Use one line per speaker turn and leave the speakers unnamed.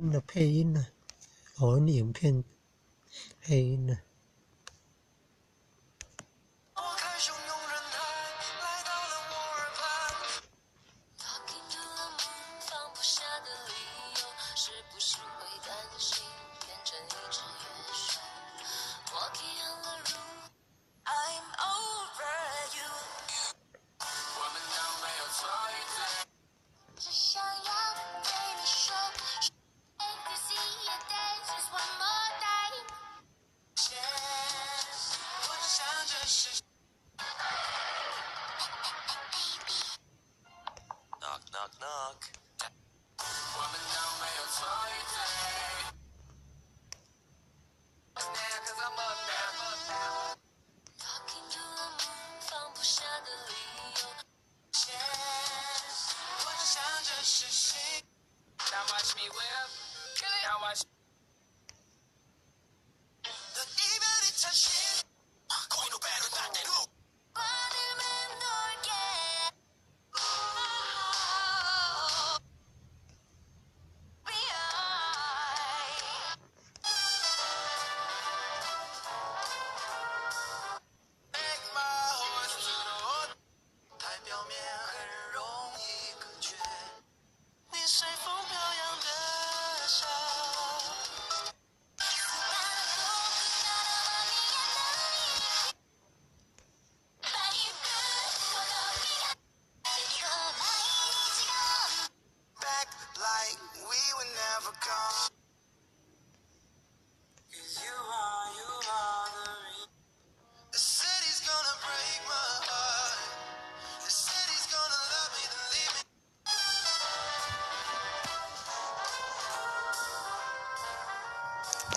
的配音呢、偶然影片配音呢、
Knock knock knock。我们都没有错与对。Talking to the moon， 放不下的理由。我就像这是谁。Now watch me whip， Now watch。